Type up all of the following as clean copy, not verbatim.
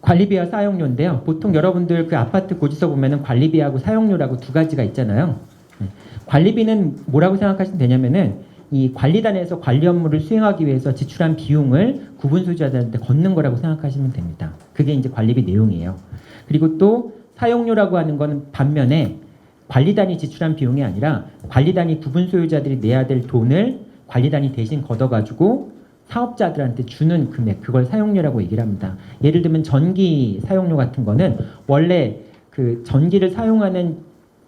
관리비와 사용료인데요. 보통 여러분들 그 아파트 고지서 보면은 관리비하고 사용료라고 두 가지가 있잖아요. 관리비는 뭐라고 생각하시면 되냐면은 이 관리단에서 관리 업무를 수행하기 위해서 지출한 비용을 구분 소유자들한테 걷는 거라고 생각하시면 됩니다. 그게 이제 관리비 내용이에요. 그리고 또 사용료라고 하는 거는 반면에 관리단이 지출한 비용이 아니라 관리단이 구분 소유자들이 내야 될 돈을 관리단이 대신 걷어가지고 사업자들한테 주는 금액, 그걸 사용료라고 얘기를 합니다. 예를 들면 전기 사용료 같은 거는 원래 그 전기를 사용하는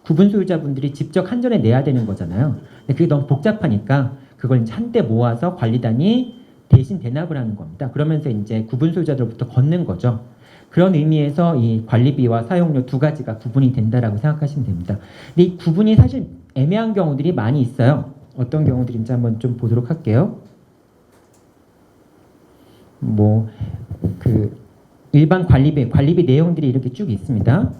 구분 소유자분들이 직접 한전에 내야 되는 거잖아요. 근데 그게 너무 복잡하니까 그걸 이제 한때 모아서 관리단이 대신 대납을 하는 겁니다. 그러면서 이제 구분 소유자들부터 걷는 거죠. 그런 의미에서 이 관리비와 사용료 두 가지가 구분이 된다라고 생각하시면 됩니다. 근데 이 구분이 사실 애매한 경우들이 많이 있어요. 어떤 경우들인지 한번 좀 보도록 할게요. 뭐 그 일반 관리비 내용들이 이렇게 쭉 있습니다.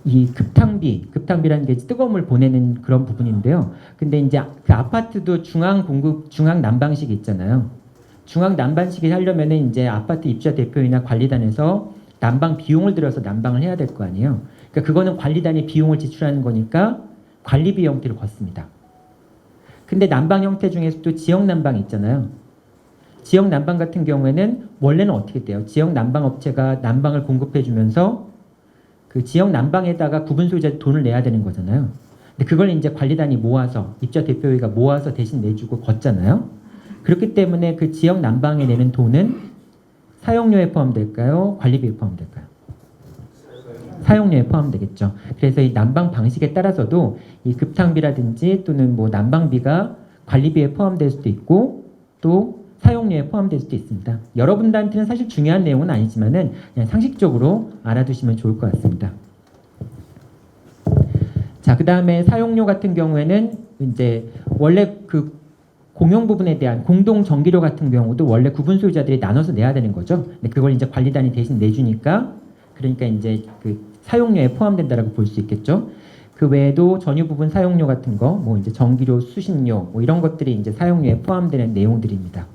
이 급탕비라는 게 뜨거운 물 보내는 그런 부분인데요. 근데 이제 그 아파트도 중앙 난방식이 있잖아요. 중앙 난방식이 하려면은 이제 아파트 입주자 대표이나 관리단에서 난방 비용을 들여서 난방을 해야 될 거 아니에요. 그러니까 그거는 관리단이 비용을 지출하는 거니까 관리비 형태로 걷습니다. 근데 난방 형태 중에서도 지역 난방이 있잖아요. 지역 난방 같은 경우에는 원래는 어떻게 돼요? 지역 난방 업체가 난방을 공급해 주면서 그 지역 난방에다가 구분 소유자 돈을 내야 되는 거잖아요. 근데 그걸 이제 관리단이 모아서 입주자 대표회가 모아서 대신 내주고 걷잖아요. 그렇기 때문에 그 지역 난방에 내는 돈은 사용료에 포함될까요? 관리비에 포함될까요? 사용료에 포함되겠죠. 그래서 이 난방 방식에 따라서도 이 급탕비라든지 또는 뭐 난방비가 관리비에 포함될 수도 있고 또 사용료에 포함될 수도 있습니다. 여러분들한테는 사실 중요한 내용은 아니지만은 그냥 상식적으로 알아두시면 좋을 것 같습니다. 자, 그 다음에 사용료 같은 경우에는 이제 원래 그 공용 부분에 대한 공동 전기료 같은 경우도 원래 구분 소유자들이 나눠서 내야 되는 거죠. 근데 그걸 이제 관리단이 대신 내주니까 그러니까 이제 그 사용료에 포함된다라고 볼 수 있겠죠. 그 외에도 전유 부분 사용료 같은 거, 뭐 이제 전기료, 수신료, 뭐 이런 것들이 이제 사용료에 포함되는 내용들입니다.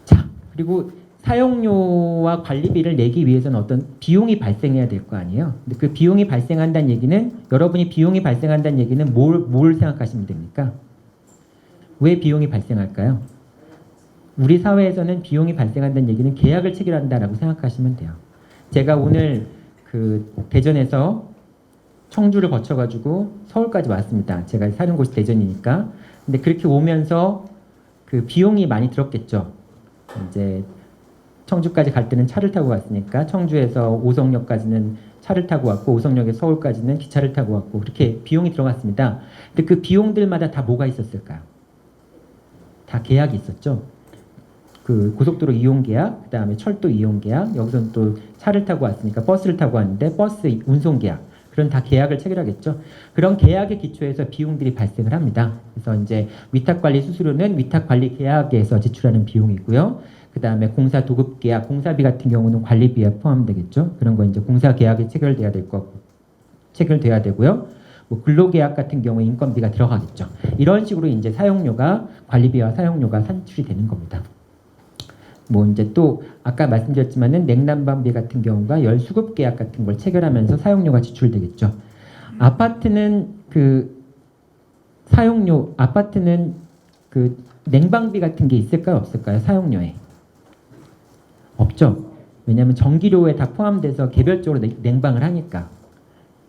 자, 그리고 사용료와 관리비를 내기 위해서는 어떤 비용이 발생해야 될 거 아니에요. 근데 그 비용이 발생한다는 얘기는 여러분이 비용이 발생한다는 얘기는 뭘 생각하시면 됩니까? 왜 비용이 발생할까요? 우리 사회에서는 비용이 발생한다는 얘기는 계약을 체결한다라고 생각하시면 돼요. 제가 오늘 그 대전에서 청주를 거쳐가지고 서울까지 왔습니다. 제가 사는 곳이 대전이니까. 근데 그렇게 오면서 그 비용이 많이 들었겠죠. 이제 청주까지 갈 때는 차를 타고 갔으니까 청주에서 오성역까지는 차를 타고 왔고 오성역에서 서울까지는 기차를 타고 왔고 그렇게 비용이 들어갔습니다. 근데 그 비용들마다 다 뭐가 있었을까요? 다 계약이 있었죠. 그 고속도로 이용 계약, 그다음에 철도 이용 계약, 여기서는 또 차를 타고 왔으니까 버스를 타고 왔는데 버스 운송 계약, 그런 다 계약을 체결하겠죠. 그런 계약의 기초에서 비용들이 발생을 합니다. 그래서 이제 위탁관리 수수료는 위탁관리 계약에서 지출하는 비용이고요. 그다음에 공사 도급 계약, 공사비 같은 경우는 관리비에 포함되겠죠. 그런 거 이제 공사 계약이 체결돼야 되고요. 뭐 근로계약 같은 경우에 인건비가 들어가겠죠. 이런 식으로 이제 사용료가 관리비와 사용료가 산출이 되는 겁니다. 뭐 이제 또 아까 말씀드렸지만은 냉난방비 같은 경우가 열수급 계약 같은 걸 체결하면서 사용료가 지출되겠죠. 아파트는 그 냉방비 같은 게 있을까요, 없을까요? 사용료에 없죠. 왜냐하면 전기료에 다 포함돼서 개별적으로 냉방을 하니까.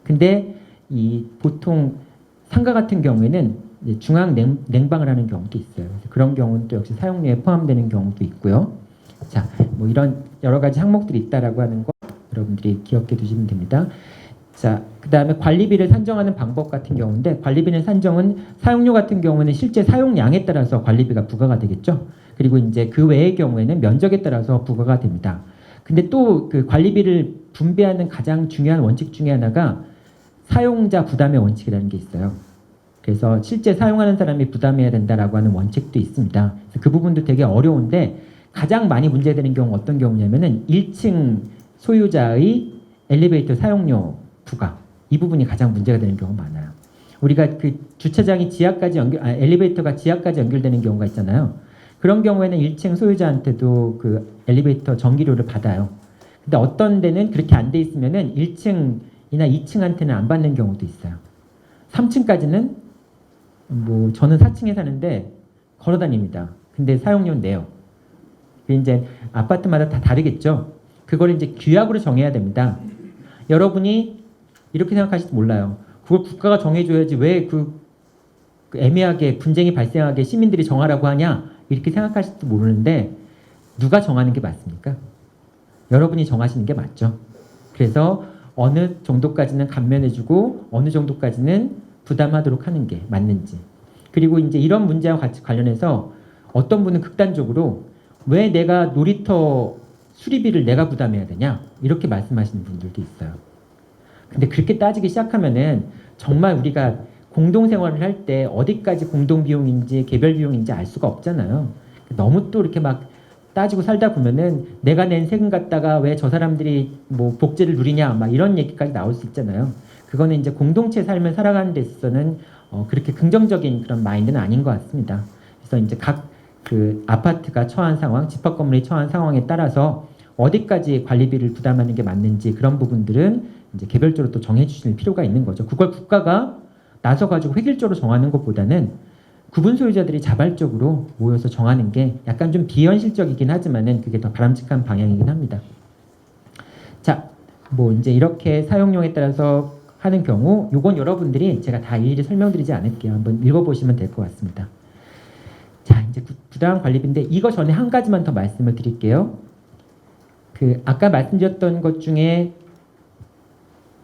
근데 이 보통 상가 같은 경우에는 이제 중앙 냉방을 하는 경우도 있어요. 그래서 그런 경우는 또 역시 사용료에 포함되는 경우도 있고요. 자, 뭐 이런 여러 가지 항목들이 있다라고 하는 거 여러분들이 기억해 두시면 됩니다. 자, 그 다음에 관리비를 산정하는 방법 같은 경우인데 관리비는 산정은 사용료 같은 경우는 실제 사용량에 따라서 관리비가 부과가 되겠죠. 그리고 이제 그 외의 경우에는 면적에 따라서 부과가 됩니다. 근데 또 그 관리비를 분배하는 가장 중요한 원칙 중에 하나가 사용자 부담의 원칙이라는 게 있어요. 그래서 실제 사용하는 사람이 부담해야 된다라고 하는 원칙도 있습니다. 그래서 그 부분도 되게 어려운데 가장 많이 문제되는 경우 어떤 경우냐면은 1층 소유자의 엘리베이터 사용료 부과, 이 부분이 가장 문제가 되는 경우가 많아요. 우리가 그 주차장이 지하까지 엘리베이터가 지하까지 연결되는 경우가 있잖아요. 그런 경우에는 1층 소유자한테도 그 엘리베이터 전기료를 받아요. 근데 어떤 데는 그렇게 안 돼 있으면은 1층이나 2층한테는 안 받는 경우도 있어요. 3층까지는 뭐 저는 4층에 사는데 걸어 다닙니다. 근데 사용료는 내요. 이제 아파트마다 다 다르겠죠. 그걸 이제 규약으로 정해야 됩니다. 여러분이 이렇게 생각하실지 몰라요. 그걸 국가가 정해줘야지 왜 그 애매하게 분쟁이 발생하게 시민들이 정하라고 하냐, 이렇게 생각하실지 모르는데, 누가 정하는 게 맞습니까? 여러분이 정하시는 게 맞죠. 그래서 어느 정도까지는 감면해주고 어느 정도까지는 부담하도록 하는 게 맞는지. 그리고 이제 이런 문제와 같이 관련해서 어떤 분은 극단적으로 왜 내가 놀이터 수리비를 내가 부담해야 되냐, 이렇게 말씀하시는 분들도 있어요. 근데 그렇게 따지기 시작하면은 정말 우리가 공동생활을 할 때 어디까지 공동비용인지 개별비용인지 알 수가 없잖아요. 너무 또 이렇게 막 따지고 살다 보면은 내가 낸 세금 갖다가 왜 저 사람들이 뭐 복지를 누리냐, 막 이런 얘기까지 나올 수 있잖아요. 그거는 이제 공동체 삶을 살아가는 데 있어서는 그렇게 긍정적인 그런 마인드는 아닌 것 같습니다. 그래서 이제 각 그 아파트가 처한 상황, 집합 건물이 처한 상황에 따라서 어디까지 관리비를 부담하는 게 맞는지, 그런 부분들은 이제 개별적으로 또 정해 주실 필요가 있는 거죠. 그걸 국가가 나서 가지고 획일적으로 정하는 것보다는 구분 소유자들이 자발적으로 모여서 정하는 게 약간 좀 비현실적이긴 하지만은 그게 더 바람직한 방향이긴 합니다. 자, 뭐 이제 이렇게 사용료에 따라서 하는 경우, 요건 여러분들이 제가 다 일일이 설명드리지 않을게요. 한번 읽어보시면 될 것 같습니다. 자, 이제 부당한 관리비인데 이거 전에 한 가지만 더 말씀을 드릴게요. 그 아까 말씀드렸던 것 중에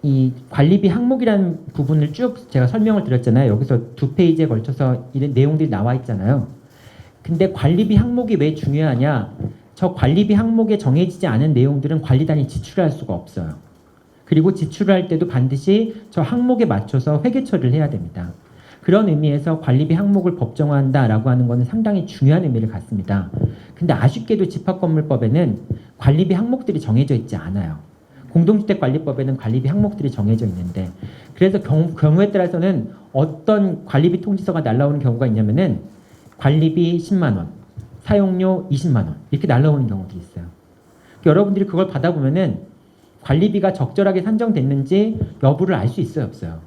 이 관리비 항목이라는 부분을 쭉 제가 설명을 드렸잖아요. 여기서 2페이지에 걸쳐서 이런 내용들이 나와 있잖아요. 근데 관리비 항목이 왜 중요하냐? 저 관리비 항목에 정해지지 않은 내용들은 관리단이 지출할 수가 없어요. 그리고 지출을 할 때도 반드시 저 항목에 맞춰서 회계 처리를 해야 됩니다. 그런 의미에서 관리비 항목을 법정화한다라고 하는 것은 상당히 중요한 의미를 갖습니다. 근데 아쉽게도 집합건물법에는 관리비 항목들이 정해져 있지 않아요. 공동주택관리법에는 관리비 항목들이 정해져 있는데, 그래서 경우에 따라서는 어떤 관리비 통지서가 날라오는 경우가 있냐면은 관리비 10만 원, 사용료 20만 원 이렇게 날라오는 경우도 있어요. 여러분들이 그걸 받아보면은 관리비가 적절하게 산정됐는지 여부를 알 수 있어요, 없어요?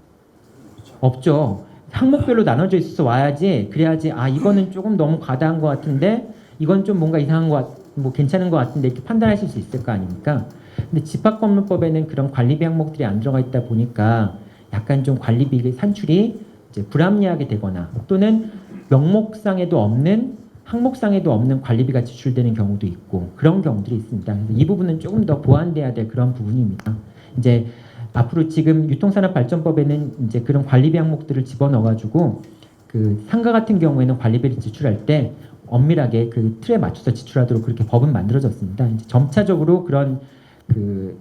없죠. 항목별로 나눠져 있어서 와야지, 그래야지 아 이거는 조금 너무 과다한 것 같은데 이건 좀 뭔가 이상한 뭐 괜찮은 것 같은데 이렇게 판단하실 수 있을 거 아닙니까? 근데 집합건물법에는 그런 관리비 항목들이 안 들어가 있다 보니까 약간 좀 관리비 산출이 이제 불합리하게 되거나 또는 명목상에도 없는, 항목상에도 없는 관리비가 지출되는 경우도 있고, 그런 경우들이 있습니다. 그래서 이 부분은 조금 더 보완돼야 될 그런 부분입니다. 이제 앞으로 지금 유통산업발전법에는 이제 그런 관리비 항목들을 집어넣어가지고 그 상가 같은 경우에는 관리비를 지출할 때 엄밀하게 그 틀에 맞춰서 지출하도록 그렇게 법은 만들어졌습니다. 이제 점차적으로 그런 그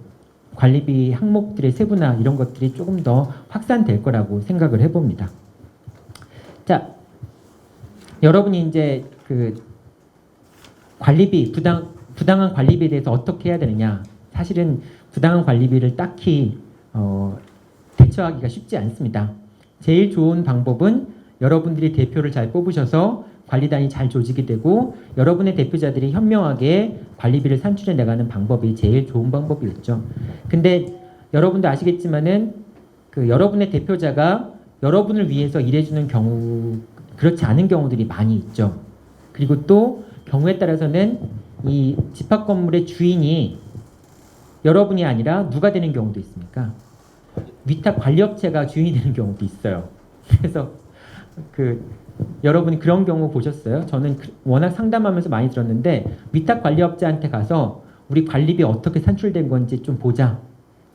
관리비 항목들의 세분화 이런 것들이 조금 더 확산될 거라고 생각을 해봅니다. 자, 여러분이 이제 그 관리비, 부당한 관리비에 대해서 어떻게 해야 되느냐? 사실은 부당한 관리비를 딱히 대처하기가 쉽지 않습니다. 제일 좋은 방법은 여러분들이 대표를 잘 뽑으셔서 관리단이 잘 조직이 되고 여러분의 대표자들이 현명하게 관리비를 산출해 나가는 방법이 제일 좋은 방법이겠죠. 근데 여러분도 아시겠지만은 그 여러분의 대표자가 여러분을 위해서 일해주는 경우, 그렇지 않은 경우들이 많이 있죠. 그리고 또 경우에 따라서는 이 집합 건물의 주인이 여러분이 아니라 누가 되는 경우도 있습니까? 위탁 관리업체가 주인이 되는 경우도 있어요. 그래서 여러분이 그런 경우 보셨어요? 저는 워낙 상담하면서 많이 들었는데, 위탁 관리업체한테 가서 우리 관리비 어떻게 산출된 건지 좀 보자,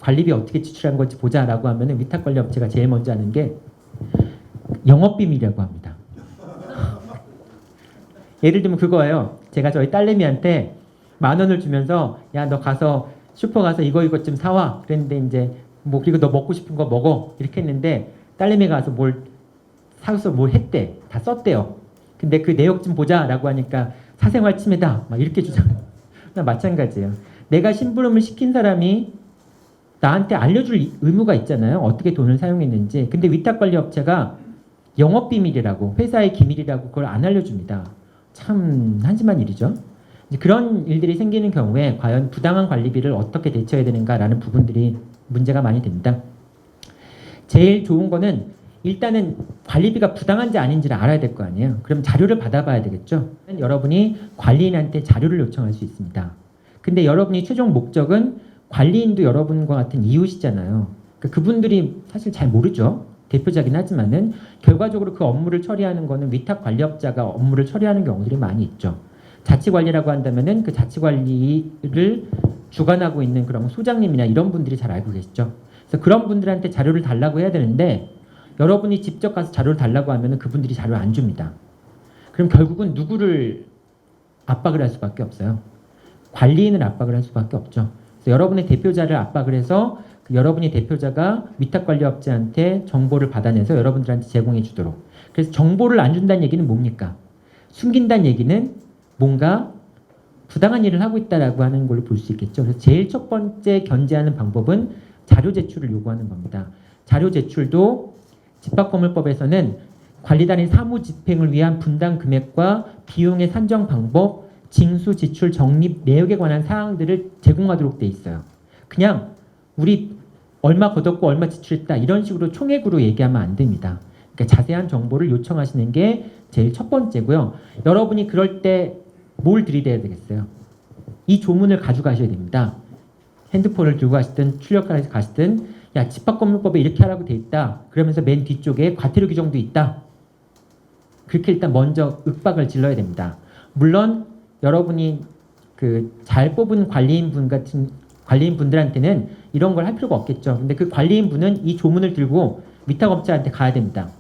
관리비 어떻게 지출한 건지 보자라고 하면은 위탁 관리업체가 제일 먼저 하는 게 영업비밀이라고 합니다. 예를 들면 그거예요. 제가 저희 딸내미한테 10,000원을 주면서 야 너 가서 슈퍼 가서 이거 좀 사와 그랬는데, 이제 뭐 그리고 너 먹고 싶은 거 먹어 이렇게 했는데 딸내미가 가서 뭘 사서 뭘 했대, 다 썼대요. 근데 그 내역 좀 보자라고 하니까 사생활 침해다 막 이렇게 주장해요. 마찬가지예요. 내가 심부름을 시킨 사람이 나한테 알려줄 의무가 있잖아요. 어떻게 돈을 사용했는지. 근데 위탁관리업체가 영업비밀이라고, 회사의 기밀이라고 그걸 안 알려줍니다. 참 한심한 일이죠. 이제 그런 일들이 생기는 경우에 과연 부당한 관리비를 어떻게 대처해야 되는가라는 부분들이 문제가 많이 됩니다. 제일 좋은 거는 일단은 관리비가 부당한지 아닌지를 알아야 될 거 아니에요. 그럼 자료를 받아봐야 되겠죠. 여러분이 관리인한테 자료를 요청할 수 있습니다. 근데 여러분이 최종 목적은 관리인도 여러분과 같은 이웃이잖아요. 그러니까 그분들이 사실 잘 모르죠. 대표자긴 하지만은 결과적으로 그 업무를 처리하는 거는 위탁관리업자가 업무를 처리하는 경우들이 많이 있죠. 자치관리라고 한다면은 그 자치관리를 주관하고 있는 그런 소장님이나 이런 분들이 잘 알고 계시죠. 그래서 그런 분들한테 자료를 달라고 해야 되는데 여러분이 직접 가서 자료를 달라고 하면은 그분들이 자료를 안 줍니다. 그럼 결국은 누구를 압박을 할 수밖에 없어요. 관리인을 압박을 할 수밖에 없죠. 그래서 여러분의 대표자를 압박을 해서 그 여러분의 대표자가 위탁관리업체한테 정보를 받아내서 여러분들한테 제공해 주도록. 그래서 정보를 안 준다는 얘기는 뭡니까? 숨긴다는 얘기는 뭔가 부당한 일을 하고 있다라고 하는 걸로 볼 수 있겠죠. 그래서 제일 첫 번째 견제하는 방법은 자료 제출을 요구하는 겁니다. 자료 제출도 집합건물법에서는 관리단의 사무 집행을 위한 분담 금액과 비용의 산정 방법, 징수, 지출, 적립 내역에 관한 사항들을 제공하도록 돼 있어요. 그냥 우리 얼마 걷었고 얼마 지출했다 이런 식으로 총액으로 얘기하면 안 됩니다. 그러니까 자세한 정보를 요청하시는 게 제일 첫 번째고요. 여러분이 그럴 때 뭘 들이대야 되겠어요? 이 조문을 가져가셔야 됩니다. 핸드폰을 들고 가시든 출력하러 가시든 야 집합건물법에 이렇게 하라고 돼 있다. 그러면서 맨 뒤쪽에 과태료 규정도 있다. 그렇게 일단 먼저 윽박을 질러야 됩니다. 물론 여러분이 그 잘 뽑은 관리인분들한테는 이런 걸 할 필요가 없겠죠. 근데 그 관리인분은 이 조문을 들고 위탁업자한테 가야 됩니다.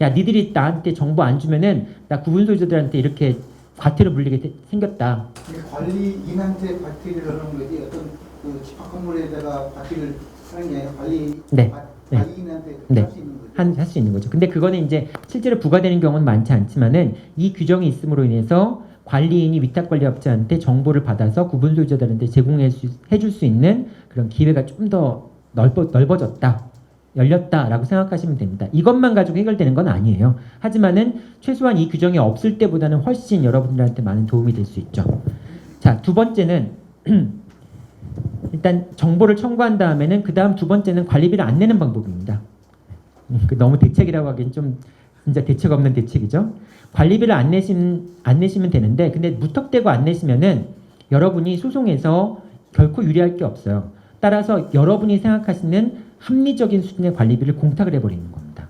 야 니들이 나한테 정보 안 주면은 나 구분소유자들한테 이렇게 과태료 물리게 생겼다. 관리인한테 과태료를 하는 거지 어떤 그 집합건물에다가 과태료를 하는 게 아니라 네. 관리인한테 네. 할 수 있는 거죠. 할 수 있는 거죠. 근데 그거는 이제 실제로 부과되는 경우는 많지 않지만은 이 규정이 있음으로 인해서 관리인이 위탁관리업체한테 정보를 받아서 구분소유자들한테 해줄 수 있는 그런 기회가 좀 더 넓어졌다. 열렸다라고 생각하시면 됩니다. 이것만 가지고 해결되는 건 아니에요. 하지만은 최소한 이 규정이 없을 때보다는 훨씬 여러분들한테 많은 도움이 될 수 있죠. 자, 두 번째는 일단 정보를 청구한 다음에는 그 다음 두 번째는 관리비를 안 내는 방법입니다. 너무 대책이라고 하기엔 좀 진짜 대책 없는 대책이죠. 관리비를 안 내시면 되는데 근데 무턱대고 안 내시면은 여러분이 소송에서 결코 유리할 게 없어요. 따라서 여러분이 생각하시는 합리적인 수준의 관리비를 공탁을 해버리는 겁니다.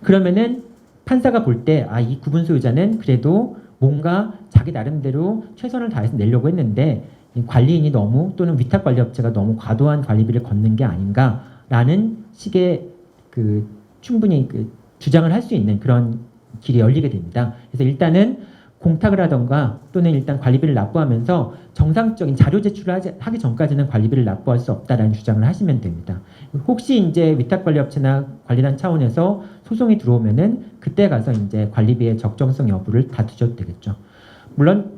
그러면은 판사가 볼 때 아, 이 구분 소유자는 그래도 뭔가 자기 나름대로 최선을 다해서 내려고 했는데 관리인이 너무 또는 위탁관리업체가 너무 과도한 관리비를 걷는 게 아닌가라는 식의 그 충분히 그 주장을 할 수 있는 그런 길이 열리게 됩니다. 그래서 일단은 공탁을 하던가 또는 일단 관리비를 납부하면서 정상적인 자료 제출을 하기 전까지는 관리비를 납부할 수 없다라는 주장을 하시면 됩니다. 혹시 이제 위탁관리업체나 관리단 차원에서 소송이 들어오면은 그때 가서 이제 관리비의 적정성 여부를 다투셔도 되겠죠. 물론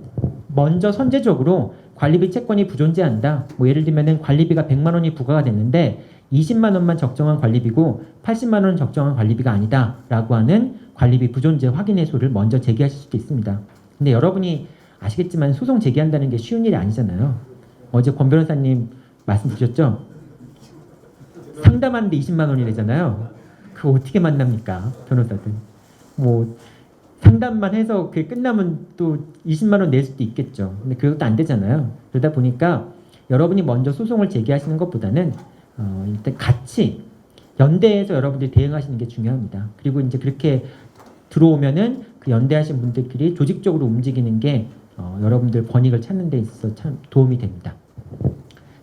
먼저 선제적으로 관리비 채권이 부존재한다. 뭐 예를 들면은 관리비가 100만 원이 부과가 됐는데 20만 원만 적정한 관리비고 80만 원은 적정한 관리비가 아니다라고 하는 관리비 부존재 확인 해소를 먼저 제기하실 수도 있습니다. 근데 여러분이 아시겠지만 소송 제기한다는 게 쉬운 일이 아니잖아요. 어제 권 변호사님 말씀 주셨죠? 상담하는데 20만 원이래잖아요. 그거 어떻게 만납니까? 변호사들. 뭐 상담만 해서 그게 끝나면 또 20만 원 낼 수도 있겠죠. 근데 그것도 안 되잖아요. 그러다 보니까 여러분이 먼저 소송을 제기하시는 것보다는 일단 같이 연대해서 여러분들이 대응하시는 게 중요합니다. 그리고 이제 그렇게 들어오면은 그 연대하신 분들끼리 조직적으로 움직이는 게 여러분들 권익을 찾는 데 있어서 참 도움이 됩니다.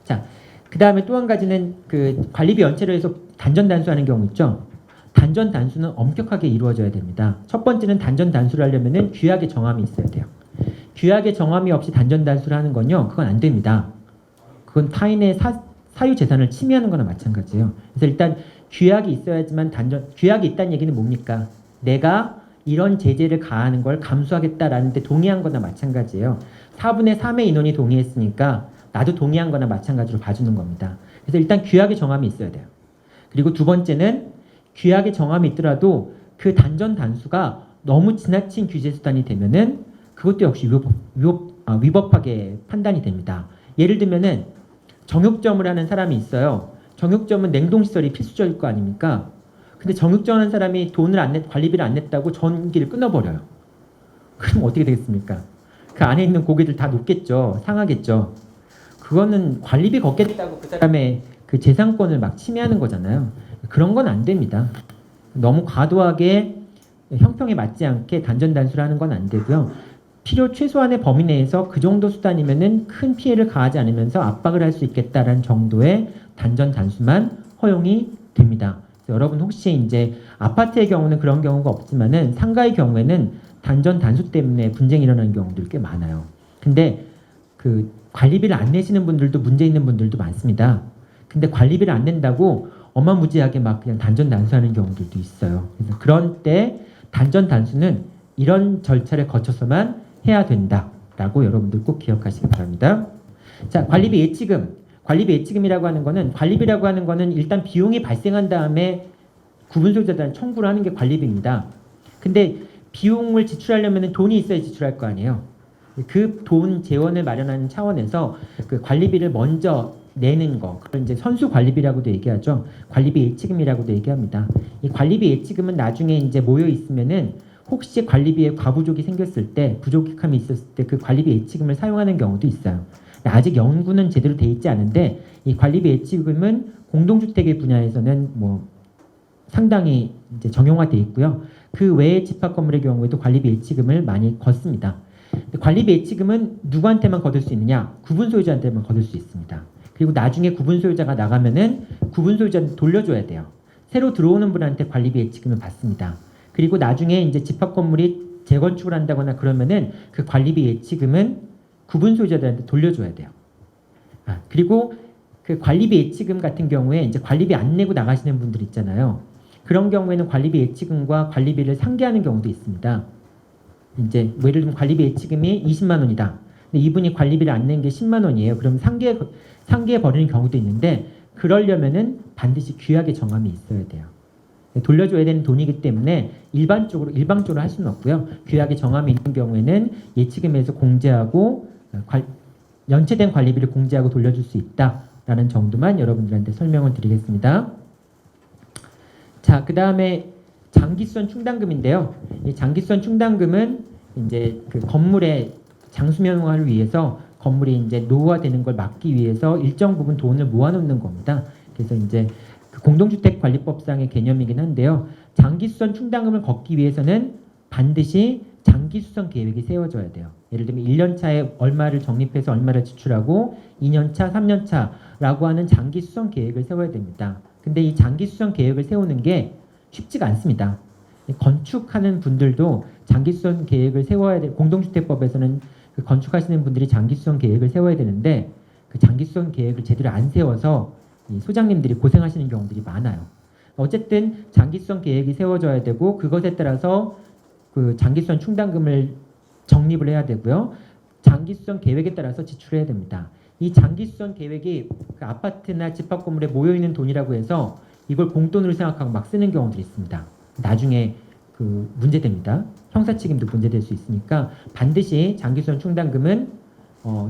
자, 그 다음에 또 한 가지는 그 관리비 연체를 해서 단전 단수하는 경우 있죠. 단전 단수는 엄격하게 이루어져야 됩니다. 첫 번째는 단전 단수를 하려면은 규약의 정함이 있어야 돼요. 규약의 정함이 없이 단전 단수를 하는 건요, 그건 안 됩니다. 그건 타인의 사유 재산을 침해하는 거나 마찬가지예요. 그래서 일단 규약이 있어야지만 규약이 있다는 얘기는 뭡니까? 내가 이런 제재를 가하는 걸 감수하겠다라는 데 동의한 거나 마찬가지예요. 4분의 3의 인원이 동의했으니까 나도 동의한 거나 마찬가지로 봐주는 겁니다. 그래서 일단 규약의 정함이 있어야 돼요. 그리고 두 번째는 규약의 정함이 있더라도 그 단전 단수가 너무 지나친 규제 수단이 되면은 그것도 역시 위법하게 판단이 됩니다. 예를 들면은 정육점을 하는 사람이 있어요. 정육점은 냉동시설이 필수적일 거 아닙니까? 근데 정육점 하는 사람이 관리비를 안 냈다고 전기를 끊어버려요. 그럼 어떻게 되겠습니까? 그 안에 있는 고기들 다 녹겠죠. 상하겠죠. 그거는 관리비 걷겠다고 그 사람의 그 재산권을 막 침해하는 거잖아요. 그런 건 안 됩니다. 너무 과도하게 형평에 맞지 않게 단전단수를 하는 건 안 되고요. 필요 최소한의 범위 내에서 그 정도 수단이면은 큰 피해를 가하지 않으면서 압박을 할 수 있겠다라는 정도의 단전 단수만 허용이 됩니다. 여러분 혹시 이제 아파트의 경우는 그런 경우가 없지만은 상가의 경우에는 단전 단수 때문에 분쟁이 일어나는 경우들 꽤 많아요. 근데 그 관리비를 안 내시는 분들도 문제 있는 분들도 많습니다. 근데 관리비를 안 낸다고 어마무지하게 막 그냥 단전 단수하는 경우들도 있어요. 그래서 그런 때 단전 단수는 이런 절차를 거쳐서만 해야 된다라고 여러분들 꼭 기억하시기 바랍니다. 자, 관리비 예치금. 관리비 예치금이라고 하는 거는 관리비라고 하는 거는 일단 비용이 발생한 다음에 구분소유자들한테 청구를 하는 게 관리비입니다. 근데 비용을 지출하려면 돈이 있어야 지출할 거 아니에요. 그 돈 재원을 마련하는 차원에서 그 관리비를 먼저 내는 거, 그걸 이제 선수 관리비라고도 얘기하죠. 관리비 예치금이라고도 얘기합니다. 이 관리비 예치금은 나중에 이제 모여 있으면은 혹시 관리비에 과부족이 생겼을 때, 부족함이 있었을 때 그 관리비 예치금을 사용하는 경우도 있어요. 아직 연구는 제대로 돼 있지 않은데 이 관리비 예치금은 공동주택의 분야에서는 뭐 상당히 이제 정형화돼 있고요. 그 외의 집합 건물의 경우에도 관리비 예치금을 많이 걷습니다. 관리비 예치금은 누구한테만 거둘 수 있느냐? 구분 소유자한테만 거둘 수 있습니다. 그리고 나중에 구분 소유자가 나가면은 구분 소유자한테 돌려줘야 돼요. 새로 들어오는 분한테 관리비 예치금을 받습니다. 그리고 나중에 이제 집합 건물이 재건축을 한다거나 그러면은 그 관리비 예치금은 구분 소유자들한테 돌려줘야 돼요. 그리고 그 관리비 예치금 같은 경우에 이제 관리비 안 내고 나가시는 분들 있잖아요. 그런 경우에는 관리비 예치금과 관리비를 상계하는 경우도 있습니다. 이제 뭐 예를 들면 관리비 예치금이 20만 원이다. 근데 이분이 관리비를 안 낸 게 10만 원이에요. 그럼 상계해 버리는 경우도 있는데 그러려면은 반드시 규약의 정함이 있어야 돼요. 돌려줘야 되는 돈이기 때문에 일방적으로 할 수는 없고요. 규약의 정함이 있는 경우에는 예치금에서 공제하고 연체된 관리비를 공제하고 돌려줄 수 있다라는 정도만 여러분들한테 설명을 드리겠습니다. 자, 그 다음에 장기수선 충당금인데요. 이 장기수선 충당금은 이제 그 건물의 장수명화를 위해서 건물이 이제 노후화되는 걸 막기 위해서 일정 부분 돈을 모아놓는 겁니다. 그래서 이제 그 공동주택관리법상의 개념이긴 한데요. 장기수선 충당금을 걷기 위해서는 반드시 장기수선 계획이 세워져야 돼요. 예를 들면 1년차에 얼마를 적립해서 얼마를 지출하고 2년차, 3년차라고 하는 장기수선 계획을 세워야 됩니다. 근데 이 장기수선 계획을 세우는 게 쉽지가 않습니다. 건축하는 분들도 장기수선 계획을 세워야 돼. 공동주택법에서는 그 건축하시는 분들이 장기수선 계획을 세워야 되는데 그 장기수선 계획을 제대로 안 세워서 이 소장님들이 고생하시는 경우들이 많아요. 어쨌든 장기수선 계획이 세워져야 되고 그것에 따라서 그 장기수선 충당금을 적립을 해야 되고요. 장기수선 계획에 따라서 지출해야 됩니다. 이 장기수선 계획이 그 아파트나 집합 건물에 모여 있는 돈이라고 해서 이걸 공돈으로 생각하고 막 쓰는 경우들이 있습니다. 나중에 그 문제됩니다. 형사 책임도 문제될 수 있으니까 반드시 장기수선 충당금은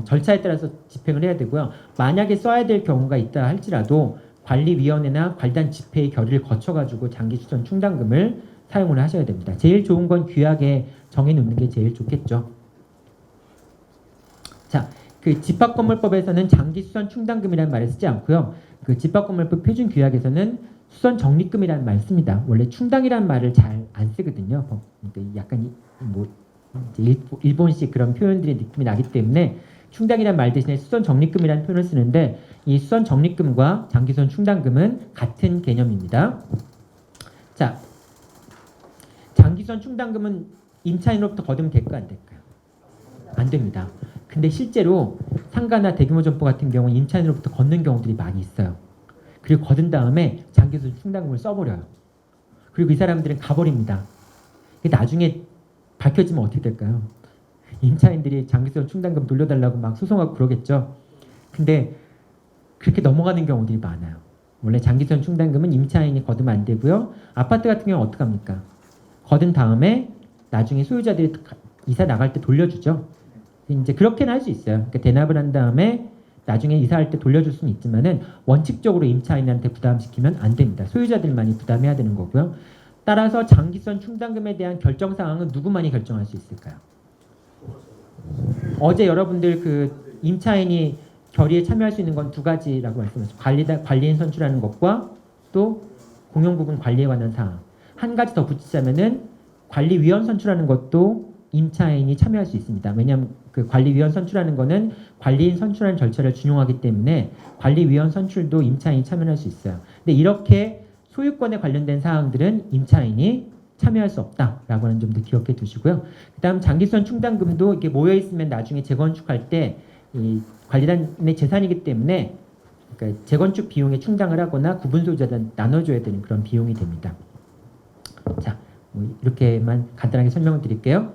절차에 따라서 집행을 해야 되고요. 만약에 써야 될 경우가 있다 할지라도 관리위원회나 관리단 집회의 결의를 거쳐가지고 장기수선 충당금을 사용을 하셔야 됩니다. 제일 좋은 건 규약에 정해놓는 게 제일 좋겠죠. 자, 그 집합건물법에서는 장기수선 충당금이라는 말을 쓰지 않고요. 그 집합건물법 표준규약에서는 수선 적립금이라는 말을 씁니다. 원래 충당이라는 말을 잘 안 쓰거든요. 그러니까 약간 뭐 이제 일본식 그런 표현들의 느낌이 나기 때문에 충당이라는 말 대신에 수선 적립금이라는 표현을 쓰는데 이 수선 적립금과 장기수선 충당금은 같은 개념입니다. 자, 장기수선 충당금은 임차인으로부터 거두면 될까 안 될까요? 안 됩니다. 근데 실제로 상가나 대규모 점포 같은 경우는 임차인으로부터 걷는 경우들이 많이 있어요. 그리고 거둔 다음에 장기수선 충당금을 써버려요. 그리고 이 사람들은 가버립니다. 그게 나중에 밝혀지면 어떻게 될까요? 임차인들이 장기소유 충당금 돌려달라고 막 소송하고 그러겠죠. 근데 그렇게 넘어가는 경우들이 많아요. 원래 장기소유 충당금은 임차인이 거두면 안 되고요. 아파트 같은 경우는 어떻게 합니까? 거둔 다음에 나중에 소유자들이 이사 나갈 때 돌려주죠. 이제 그렇게는 할 수 있어요. 그러니까 대납을 한 다음에 나중에 이사할 때 돌려줄 수는 있지만은 원칙적으로 임차인한테 부담시키면 안 됩니다. 소유자들만이 부담해야 되는 거고요. 따라서 장기소유 충당금에 대한 결정 사항은 누구만이 결정할 수 있을까요? 어제 여러분들 그 임차인이 결의에 참여할 수 있는 건 두 가지라고 말씀하셨죠. 관리인 선출하는 것과 또 공용부분 관리에 관한 사항. 한 가지 더 붙이자면은 관리위원 선출하는 것도 임차인이 참여할 수 있습니다. 왜냐하면 그 관리위원 선출하는 거는 관리인 선출하는 절차를 준용하기 때문에 관리위원 선출도 임차인이 참여할 수 있어요. 근데 이렇게 소유권에 관련된 사항들은 임차인이 참여할 수 없다라고 하는 점도 기억해 두시고요. 그다음 장기소유 충당금도 이렇게 모여 있으면 나중에 재건축할 때 이 관리단의 재산이기 때문에 그러니까 재건축 비용에 충당을 하거나 구분 소유자들한테 나눠줘야 되는 그런 비용이 됩니다. 자, 뭐 이렇게만 간단하게 설명을 드릴게요.